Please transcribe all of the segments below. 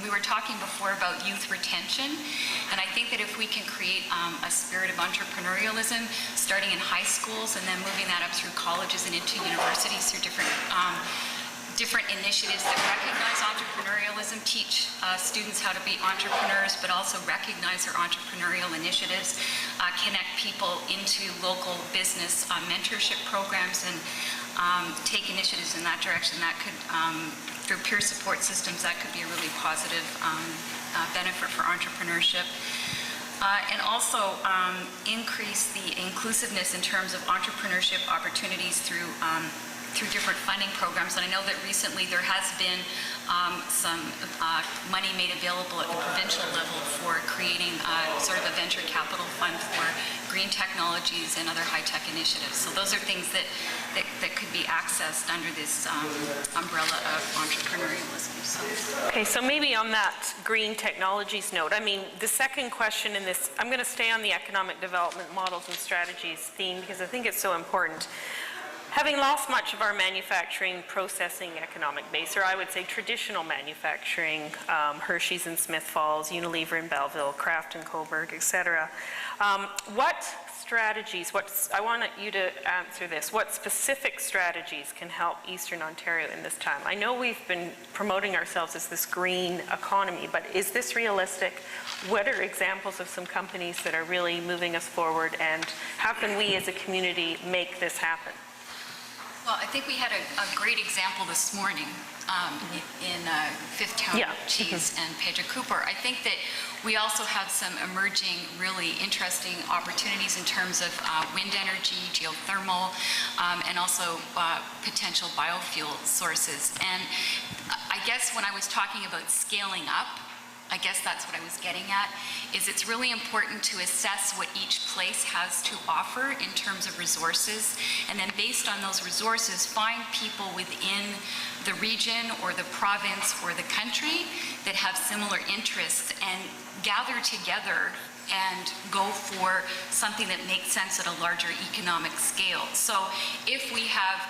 we were talking before about youth retention, and I think that if we can create a spirit of entrepreneurialism, starting in high schools and then moving that up through colleges and into universities through different initiatives that recognize entrepreneurialism, teach students how to be entrepreneurs, but also recognize their entrepreneurial initiatives, connect people into local business mentorship programs, and take initiatives in that direction. That could, through peer support systems, that could be a really positive benefit for entrepreneurship. And also increase the inclusiveness in terms of entrepreneurship opportunities through different funding programs. And I know that recently there has been some money made available at the provincial level for creating sort of a venture capital fund for green technologies and other high-tech initiatives. So those are things that could be accessed under this umbrella of entrepreneurialism. Okay, so maybe on that green technologies note, I mean, the second question in this, I'm going to stay on the economic development models and strategies theme because I think it's so important. Having lost much of our manufacturing processing economic base, or I would say traditional manufacturing, Hershey's in Smith Falls, Unilever in Belleville, Kraft in Cobourg, etc. What strategies, I want you to answer this, what specific strategies can help Eastern Ontario in this time? I know we've been promoting ourselves as this green economy, but is this realistic? What are examples of some companies that are really moving us forward, and how can we as a community make this happen? Well, I think we had a great example this morning in Fifth Town Cheese and Pedro Cooper. I think that we also have some emerging, really interesting opportunities in terms of wind energy, geothermal, and also potential biofuel sources. And I guess when I was talking about scaling up, I guess that's what I was getting at, is it's really important to assess what each place has to offer in terms of resources, and then based on those resources, find people within the region or the province or the country that have similar interests and gather together and go for something that makes sense at a larger economic scale. So if we have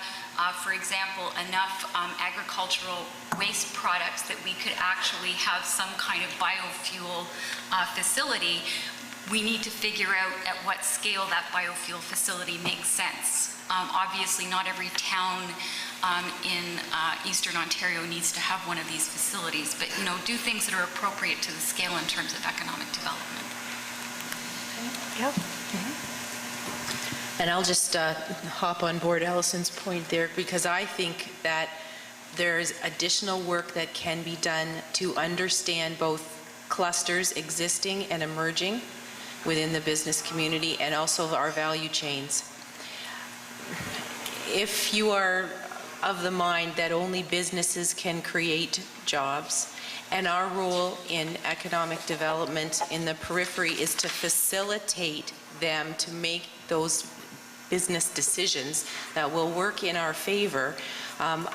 for example, enough agricultural waste products that we could actually have some kind of biofuel facility, we need to figure out at what scale that biofuel facility makes sense. Obviously, not every town in Eastern Ontario needs to have one of these facilities, but do things that are appropriate to the scale in terms of economic development. Yep. And I'll just hop on board Allison's point there, because I think that there's additional work that can be done to understand both clusters existing and emerging within the business community and also our value chains. If you are of the mind that only businesses can create jobs, and our role in economic development in the periphery is to facilitate them to make those business decisions that will work in our favor,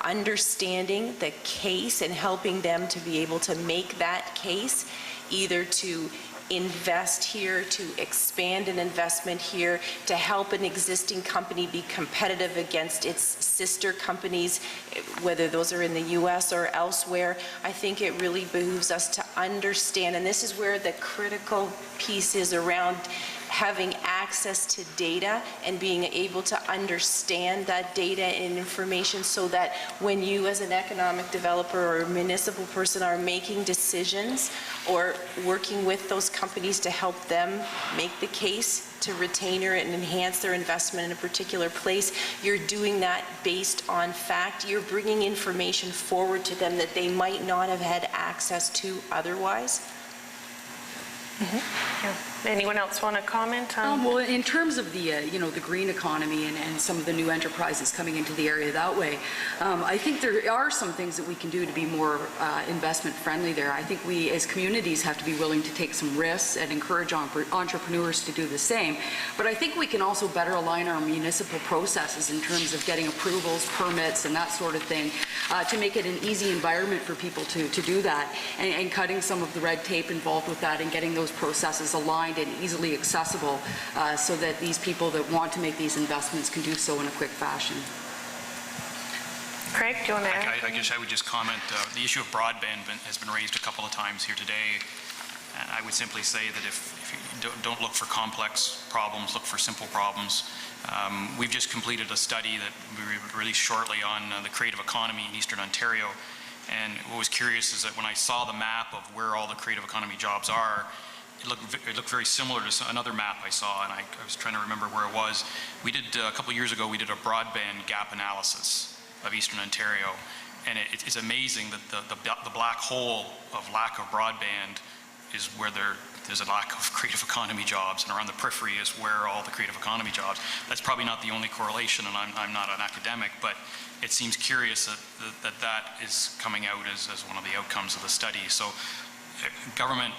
understanding the case and helping them to be able to make that case, either to invest here, to expand an investment here, to help an existing company be competitive against its sister companies, whether those are in the US or elsewhere. I think it really behooves us to understand, and this is where the critical piece is around having access to data and being able to understand that data and information, so that when you as an economic developer or a municipal person are making decisions or working with those companies to help them make the case to retain or enhance their investment in a particular place, you're doing that based on fact. You're bringing information forward to them that they might not have had access to otherwise. Yeah. Anyone else want to comment on? Well, in terms of the the green economy and some of the new enterprises coming into the area that way, I think there are some things that we can do to be more investment friendly there. I think we as communities have to be willing to take some risks and encourage entrepreneurs to do the same. But I think we can also better align our municipal processes in terms of getting approvals, permits, and that sort of thing to make it an easy environment for people to do that, and cutting some of the red tape involved with that and getting those processes aligned and easily accessible so that these people that want to make these investments can do so in a quick fashion. Craig, do you want to add? I guess I would just comment, the issue of broadband has been raised a couple of times here today. And I would simply say that if you don't look for complex problems, look for simple problems. We've just completed a study that we released shortly on the creative economy in Eastern Ontario. And what was curious is that when I saw the map of where all the creative economy jobs are, it looked very similar to another map I saw, and I was trying to remember where it was. We did, a couple of years ago, we did a broadband gap analysis of Eastern Ontario, and it's amazing that the black hole of lack of broadband is where there's a lack of creative economy jobs, and around the periphery is where all the creative economy jobs. That's probably not the only correlation, and I'm not an academic, but it seems curious that is coming out as one of the outcomes of the study. So government,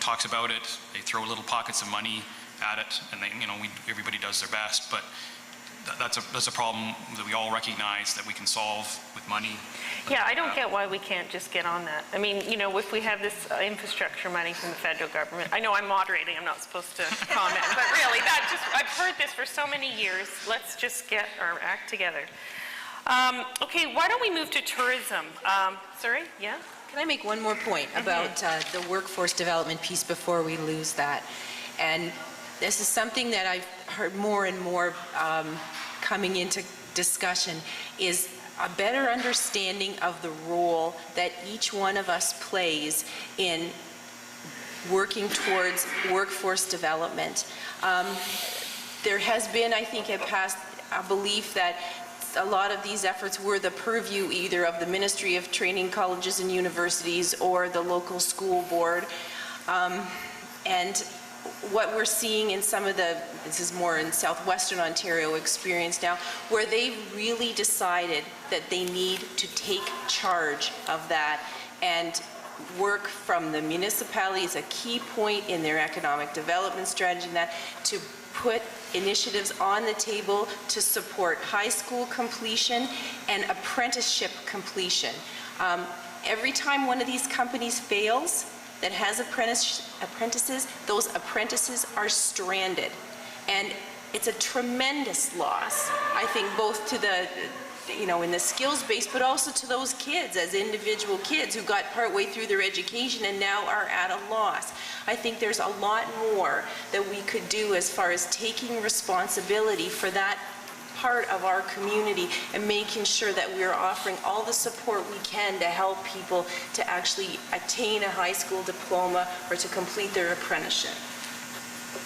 talks about it, they throw little pockets of money at it, and everybody does their best, but that's a problem that we all recognize that we can solve with money. Yeah, I don't get why we can't just get on that. I mean, if we have this infrastructure money from the federal government, I know I'm moderating, I'm not supposed to comment, but really, I've heard this for so many years. Let's just get our act together. Okay, why don't we move to tourism? Sorry, yeah? Can I make one more point about the workforce development piece before we lose that? And this is something that I've heard more and more coming into discussion, is a better understanding of the role that each one of us plays in working towards workforce development. There has been, I think, a belief that a lot of these efforts were the purview either of the Ministry of Training, Colleges and Universities or the local school board. And what we're seeing in some of this is more in southwestern Ontario experience now, where they really decided that they need to take charge of that, and work from the municipality is a key point in their economic development strategy, and that to put initiatives on the table to support high school completion and apprenticeship completion. Every time one of these companies fails that has apprentices, those apprentices are stranded. And it's a tremendous loss, I think, both to the, in the skills base, but also to those kids as individual kids who got partway through their education and now are at a loss. I think there's a lot more that we could do as far as taking responsibility for that part of our community and making sure that we're offering all the support we can to help people to actually attain a high school diploma or to complete their apprenticeship.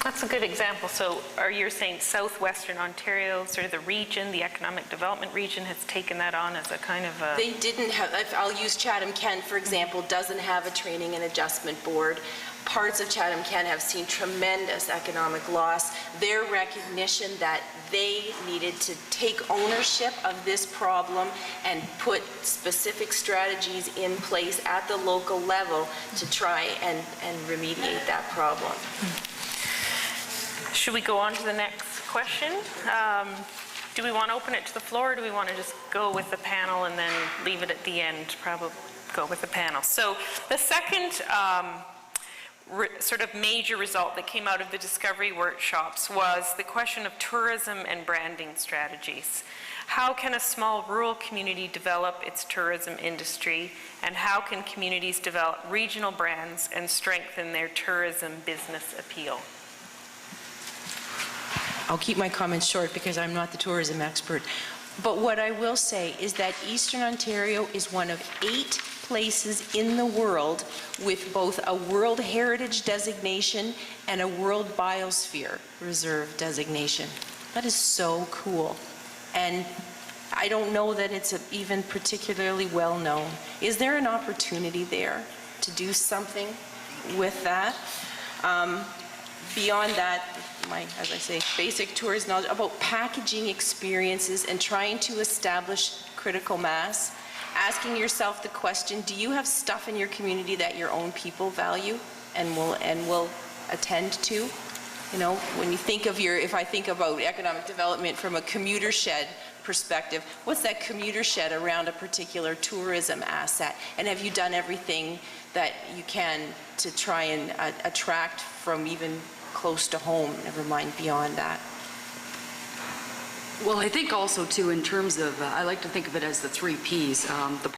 That's a good example. So are you saying southwestern Ontario, sort of the region, the economic development region, has taken that on as a kind of a... They didn't have, I'll use Chatham-Kent, for example, doesn't have a training and adjustment board. Parts of Chatham-Kent have seen tremendous economic loss. Their recognition that they needed to take ownership of this problem and put specific strategies in place at the local level to try and remediate that problem. Should we go on to the next question? Do we want to open it to the floor, or do we want to just go with the panel and then leave it at the end? Probably go with the panel. So the second sort of major result that came out of the discovery workshops was the question of tourism and branding strategies. How can a small rural community develop its tourism industry, and how can communities develop regional brands and strengthen their tourism business appeal? I'll keep my comments short because I'm not the tourism expert. But what I will say is that Eastern Ontario is one of 8 places in the world with both a World Heritage designation and a World Biosphere Reserve designation. That is so cool. And I don't know that it's even particularly well known. Is there an opportunity there to do something with that? Beyond that, my, as I say, basic tourist knowledge about packaging experiences and trying to establish critical mass, asking yourself the question, do you have stuff in your community that your own people value and will attend to? When you think of if I think about economic development from a commuter shed perspective, what's that commuter shed around a particular tourism asset? And have you done everything that you can to try and attract from even close to home, never mind beyond that? Well, I think also too, in terms of, I like to think of it as the three Ps, the